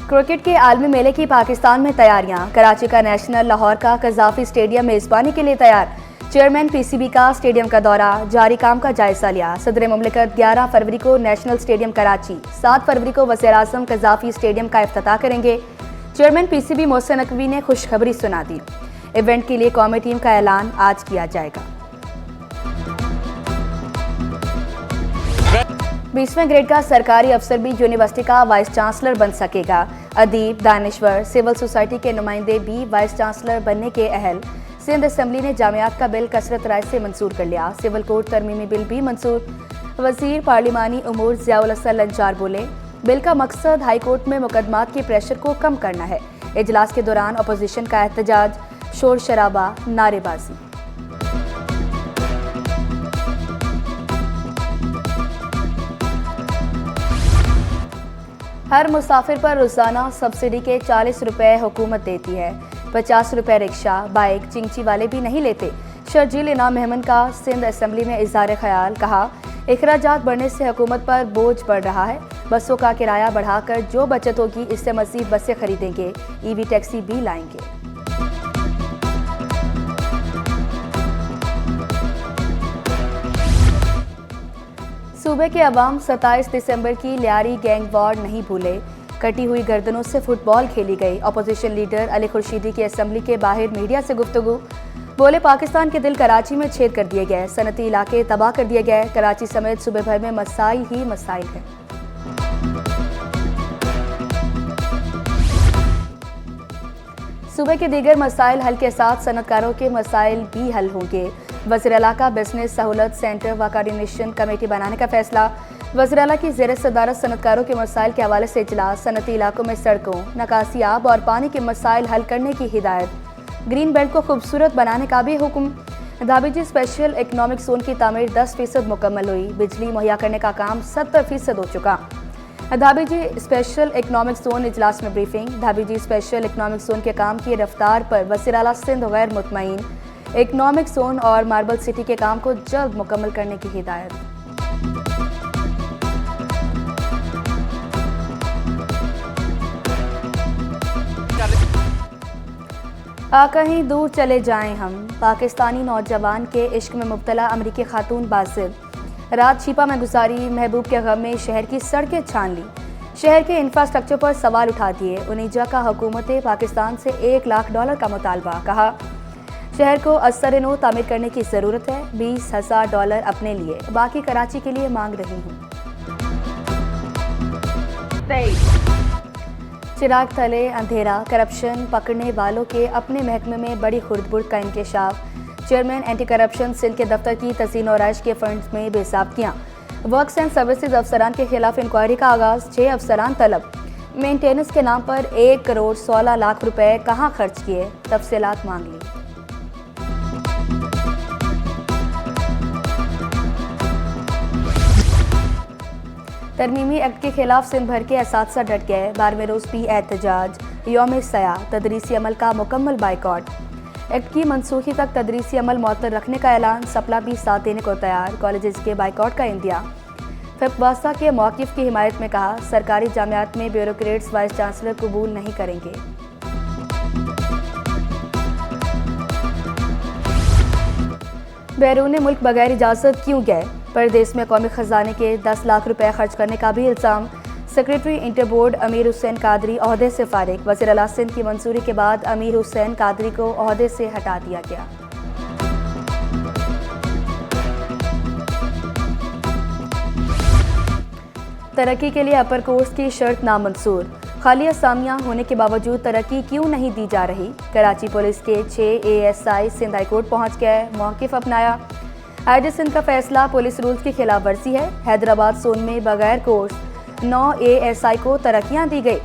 Cricket के आलमी मेले की पाकिस्तान में तैयारियां। कराची का नेशनल, लाहौर का कज़ाफी स्टेडियम मेजबानी के लिए तैयार। चेयरमैन पीसीबी का स्टेडियम का दौरा, जारी काम का जायजा लिया। सदर मुमलिकत 11 फरवरी को नेशनल स्टेडियम कराची, 7 फरवरी को वज़ीर-ए-आज़म कज़ाफी स्टेडियम का इफ्तिताह करेंगे। चेयरमैन पीसीबी मोहसिन नकवी ने खुशखबरी सुना दी। इवेंट के लिए कौमी टीम का ऐलान आज किया जाएगा। 20वें ग्रेड का सरकारी अफसर भी यूनिवर्सिटी का वाइस चांसलर बन सकेगा। अदीब, दानिश्वर, सिविल सोसाइटी के नुमाइंदे भी वाइस चांसलर बनने के अहल। सिंध असम्बली ने जामियात का बिल कसरत राय से मंजूर कर लिया। सिविल कोड तरमीमी बिल भी मंजूर। वजीर पार्लिमानी उमूर ज़ियाउल हसन लंचार बोले, बिल का मकसद हाई कोर्ट में मुकदमात के प्रेशर को कम करना है। इजलास के दौरान अपोजिशन का एहतजाज, शोर शराबा, नारेबाजी। हर मुसाफिर पर रोजाना सब्सिडी के 40 रुपए हुकूमत देती है। 50 रुपए रिक्शा, बाइक, चिंची वाले भी नहीं लेते। शर्जील इनाम मेहमन का सिंध असम्बली में इज़हार ख्याल, कहा अखराजात बढ़ने से हुकूमत पर बोझ बढ़ रहा है। बसों का किराया बढ़ाकर जो बचत होगी इससे मजीद बसें खरीदेंगे, ईवी टैक्सी भी लाएंगे। सूबे के अवाम 27 दिसंबर की लियारी गैंग वॉर नहीं भूले। कटी हुई गर्दनों से फुटबॉल खेली गई। अपोजिशन लीडर अली खुर्शीदी की असम्बली के बाहर मीडिया से गुफ्तगू, बोले पाकिस्तान के दिल कराची में छेद कर दिए गए, सनती इलाके तबाह कर दिए गए। कराची समेत सूबे भर में मसाइल ही मसाइल हैं। सूबे के दीगर मसाइल हल के साथ सनतकारों के मसाइल भी हल होंगे। वज़ीर आला का बिजनेस सहूलत सेंटर व कोऑर्डिनेशन कमेटी बनाने का फैसला। वज़ीर आला की ज़ेर सदारत सनतकारों के मसाइल के हवाले से इजलास। सनती इलाकों में सड़कों, नकासियाब और पानी के मसाइल हल करने की हिदायत। ग्रीन बेल्ट को खूबसूरत बनाने का भी हुक्म। धाबीजी स्पेशल इकनॉमिक जोन की तामीर 10% मुकम्मल हुई। बिजली मुहैया करने का काम 70% हो चुका। धाबीजी स्पेशल इकनॉमिक जोन इजलास में ब्रीफिंग। धाबीजी स्पेशल इकनॉमिक जोन के काम की रफ्तार पर वज़ीर आला सिंध गैर मुतमईन। इकनॉमिक जोन और मार्बल सिटी के काम को जल्द मुकम्मल करने की हिदायत। कहीं दूर चले जाएं हम। पाकिस्तानी नौजवान के इश्क में मुब्तला अमरीकी खातून बाजिल, रात छिपा में गुजारी। महबूब के गम में शहर की सड़कें छान ली। शहर के इंफ्रास्ट्रक्चर पर सवाल उठा दिए। उनीजा का हुकूमत पाकिस्तान से $1 लाख का मुतालबा, कहा शहर को असर नो तामीर करने की ज़रूरत है। $20,000 अपने लिए, बाकी कराची के लिए मांग रही हूँ। चिराग तले अंधेरा, करप्शन पकड़ने वालों के अपने महकमे में बड़ी खुर्द-बुर्द का इंकशाफ। चेयरमैन एंटी करप्शन सिंध के दफ्तर की तज़ीन और आइश के फंड्स में बेसाब्तियाँ। वर्क्स एंड सर्विसेज अफसरान के खिलाफ इंक्वायरी का आगाज़। 6 अफसरान तलब। मेंटेनेंस के नाम पर 1 करोड़ 16 लाख रुपए कहाँ खर्च किए, तफसीलात मांग ली। तरमीमी एक्ट के खिलाफ सिंध भर के असातिज़ा डट गए। 12वें रोज़ भी एहतजाज। यौम सया, तदरीसी अमल का मुकम्मल बाइकॉट। एक्ट की मनसूखी तक तदरीसी अमल मुअत्तल रखने का ऐलान। सपला भी साथ देने को तैयार। कॉलेजेस के बाइकॉट का इंदिया। फिपवासा के मौक़िफ़ की हिमायत में कहा सरकारी जामियात में ब्यूरोक्रेट्स वाइस चांसलर कबूल नहीं करेंगे। बैरून मुल्क बगैर इजाज़त क्यों गए, परदेश में कौमी खजाने के 10 लाख रुपए खर्च करने का भी इल्ज़ाम। सेक्रेटरी इंटर बोर्ड अमीर हुसैन कादरी ओहदे से फारिग। वज़ीर आला सिंध की मंजूरी के बाद अमीर हुसैन कादरी को ओहदे से हटा दिया गया। तरक्की के लिए अपर कोर्स की शर्त नामंजूर। खाली असामियां होने के बावजूद तरक्की क्यों नहीं दी जा रही। कराची पुलिस के 6 ASI सिंध हाई कोर्ट पहुंच गए, मौक़िफ़ अपनाया। IG सिंध का फैसला पुलिस रूल्स की खिलाफ वर्जी है। हैदराबाद जोन में बगैर कोर्स 9 ASI को तरक्कियां दी गई।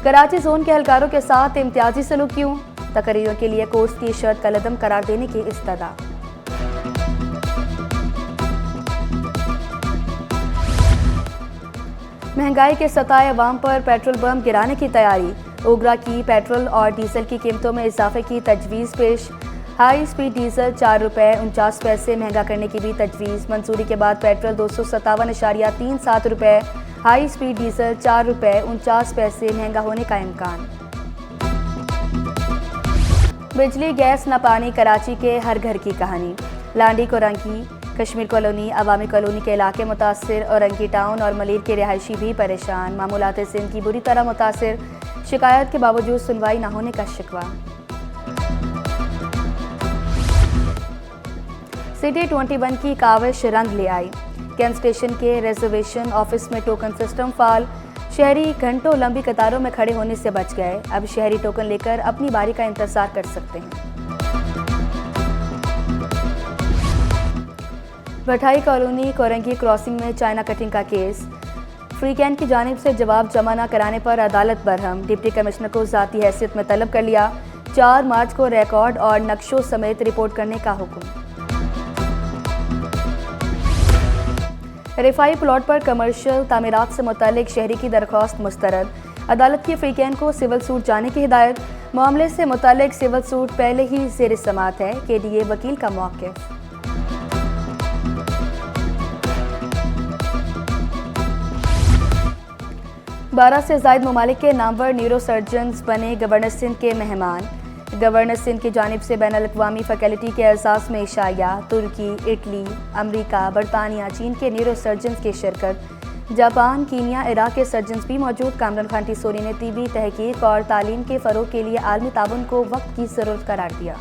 कराची जोन के एहलकारों के साथ इम्तियाजी सलूक क्यों। तकरीरों के लिए कोर्स की शर्त कलअदम करार देने की इस्तदा। महंगाई के सताए अवाम पर पेट्रोल बम गिराने की तैयारी। ओगरा की पेट्रोल और डीजल की कीमतों में इजाफे की तजवीज़ पेश। हाई स्पीड डीजल 4 रुपये 49 पैसे महंगा करने की भी तजवीज़। मंजूरी के बाद पेट्रोल 257.37 रुपये हाई स्पीड डीजल ₹4.49 महंगा होने का इम्कान। बिजली गैस न पानी कराची के हर घर की कहानी। लांडी कोरंगी, कश्मीर कॉलोनी, अवामी कॉलोनी के इलाके मुतासिर, औरंगी टाउन और मलिर के रिहायशी भी परेशान। मामूलात सिंध की बुरी तरह मुतासिर, शिकायत के बावजूद सुनवाई न होने का शिकवा। सिटी 21 की काविश रंग ले आई। कैंट स्टेशन के रिजर्वेशन ऑफिस में टोकन सिस्टम फाल। शहरी घंटों लंबी कतारों में खड़े होने से बच गए। अब शहरी टोकन लेकर अपनी बारी का इंतजार कर सकते हैं। भटाई कॉलोनी कोरंगी क्रॉसिंग में चाइना कटिंग का केस। फ्रीकैन की जानिब से जवाब जमा न कराने पर अदालत बरहम। डिप्टी कमिश्नर को ज़ाती हैसियत में तलब कर लिया। 4 मार्च को रिकॉर्ड और नक्शों समेत रिपोर्ट करने का हुक्म। रिफाई प्लॉट पर कमर्शियल तामीरात से मुतालिक शहरी की दरख्वास्त मुस्तरद। अदालत की फ्रीकैन को सिविल सूट जाने की हिदायत। मामले से मुतालिक सिविल सूट पहले ही ज़ेर समाअत है। KDA वकील का मौक़िफ़। 12 से ज़ायद ममालिक के नामवर न्यूरोसर्जन्स बने गवर्नर सिंध के मेहमान। गवर्नर सिंध की जानिब से बैनुल-अक़वामी फैकल्टी के एजाज़ में शाया। तुर्की, इटली, अमरीका, बरतानिया, चीन के न्यूरोसर्जन्स की शिरकत। जापान, कीनिया, इराक के सर्जन्स भी मौजूद। कामरान खान टिसोरी ने तिबी तहकीक और तालीम के फ़रोग़ के लिए आलमी ताउन को वक्त की ज़रूरत करार दिया।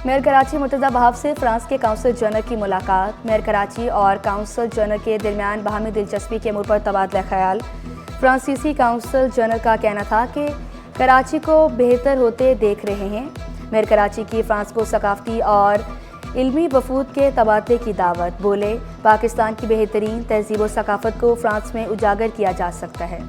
मेयर कराची मुर्तज़ा वहाब से फ्रांस के काउंसल जनरल की मुलाकात। मेयर कराची और काउंसल जनरल के दरमियान बाहमी दिलचस्पी के अमूर पर तबादला ख्याल। फ्रांसीसी काउंसल जनरल का कहना था कि कराची को बेहतर होते देख रहे हैं। मेयर कराची की फ्रांस को सकाफती और इल्मी वफूद के तबादले की दावत। बोले, पाकिस्तान की बेहतरीन तहजीब व सकाफत को फ्रांस में उजागर किया जा सकता है।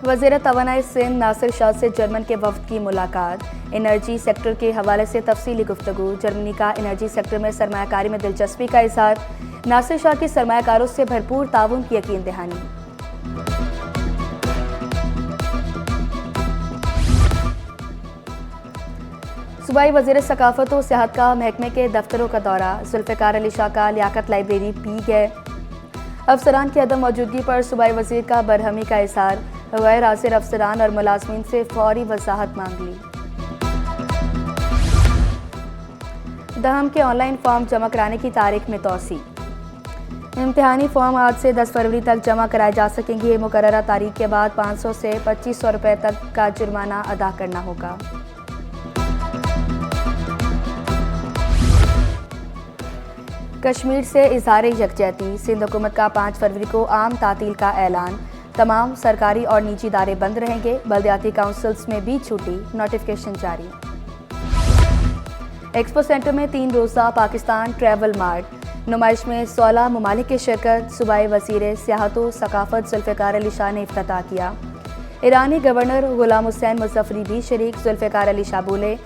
वज़ीर तवानाई सिंध नासिर शाह से जर्मन के वफ़द की मुलाकात। एनर्जी सेक्टर के हवाले से तफसीली गुफ्तगू। जर्मनी का एनर्जी सेक्टर में सरमायाकारी में दिलचस्पी का इज़हार। नासिर शाह की सरमायाकारों से भरपूर ताउन की यकीन दहानी। सूबाई वज़ीर सकाफत और सियाहत का महकमे के दफ्तरों का दौरा। जुल्फ़िकार अली शाह का लियाकत लाइब्रेरी पी गए। अफसरान की अदम मौजूदगी पर सूबाई वज़ीर का बरहमी का इज़हार। गैर हाज़िर अफसरान और मुलाज़मीन से फौरी वजाहत मांग ली। दहम के ऑनलाइन फॉर्म जमा कराने की तारीख में तौसी। इम्तिहानी फॉर्म आज से 10 फरवरी तक जमा कराए जा सकेंगे। मुकर्ररा तारीख के बाद 500 से 2500 रुपये तक का जुर्माना अदा करना होगा। कश्मीर से इज़हार यकजहती। सिंध हुकूमत का 5 फरवरी को आम तातील का ऐलान। तमाम सरकारी और निजी इदारे बंद रहेंगे। बल्दियाती काउंसिल्स में भी छुट्टी। नोटिफिकेशन जारी। एक्सपो सेंटर में 3 रोज़ा पाकिस्तान ट्रैवल मार्ट। नुमाइश में 16 ममालिक की शिरकत। सूबाई वज़ीर सियाहत व सकाफत जुल्फ़िकार अली शाह ने इफ्तिताह किया। ईरानी गवर्नर गुलाम हुसैन मुज़फ़्फ़री भी शरीक। जुल्फ़िकार अली शाह बोले,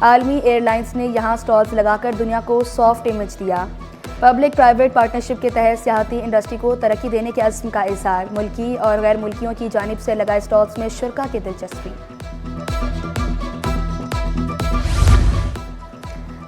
आलमी एयरलाइंस ने यहाँ स्टॉल्स लगाकर दुनिया को सॉफ्ट इमेज दिया। पब्लिक प्राइवेट पार्टनरशिप के तहत सियाहती इंडस्ट्री को तरक्की देने के अज़्म का इज़हार। मुल्की और गैर मुल्कियों की जानिब से लगाए स्टॉल्स में शुरा की दिलचस्पी।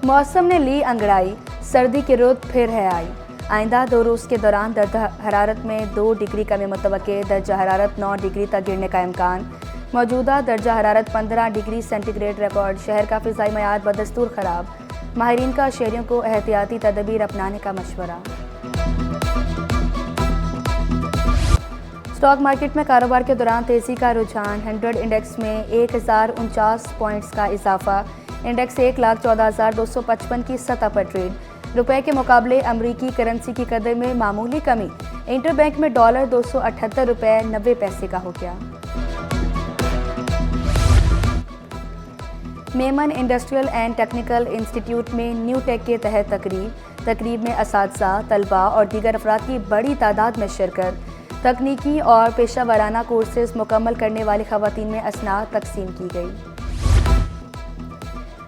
मौसम ने ली अंगड़ाई। सर्दी की रुत फिर है आई। आइंदा 2 रोज़ के दौरान दर्जा हरारत में 2 डिग्री कमी मुतवक्के। दर्जा हरारत 9 डिग्री तक गिरने का इम्कान। मौजूदा दर्जा हरारत 15 डिग्री सेंटीग्रेड रिकॉर्ड। शहर का फ़िज़ाई मयार बदस्तूर ख़राब। माहिरीन का शहरियों को एहतियाती तदबीर अपनाने का मशवरा। स्टॉक मार्केट में कारोबार के दौरान तेज़ी का रुझान। 100 इंडेक्स में 1049 पॉइंट्स का इजाफा। इंडेक्स 1,14,255 की सतह पर ट्रेड। रुपए के मुकाबले अमरीकी करेंसी की कदर में मामूली कमी। इंटरबैंक में डॉलर 278 रुपये 90 पैसे का हो गया। Memon industrial and technical institute में न्यू टेक के तहत तकरीब में असातिज़ा, तलबा और दीगर अफराद की बड़ी तादाद में शिरकत। तकनीकी और पेशा वाराना कोर्सेज मुकम्मल करने वाली ख़वातीन में असनाद तकसीम की गई।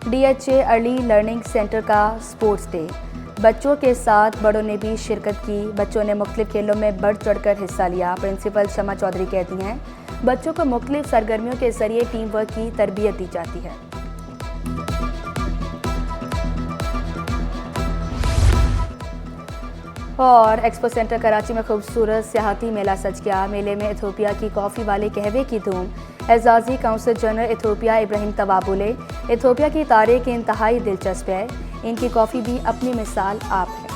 DHA अर्ली लर्निंग सेंटर का स्पोर्ट्स डे। बच्चों के साथ बड़ों ने भी शिरकत की। बच्चों ने मुख्तलिफ खेलों में बढ़ चढ़कर हिस्सा लिया। प्रिंसिपल शमा चौधरी कहती हैं, बच्चों को मुख्तलिफ सरगर्मियों के जरिए टीम वर्क की तरबियत दी जाती है। और एक्सपो सेंटर कराची में खूबसूरत सियाहती मेला सज गया। मेले में इथियोपिया की कॉफ़ी वाले कहवे की धूम। एजाजी काउंसिल जनरल इथियोपिया इब्राहिम तवा बोले, इथियोपिया की तारीख इंतहाई दिलचस्प है, इनकी कॉफ़ी भी अपनी मिसाल आप है।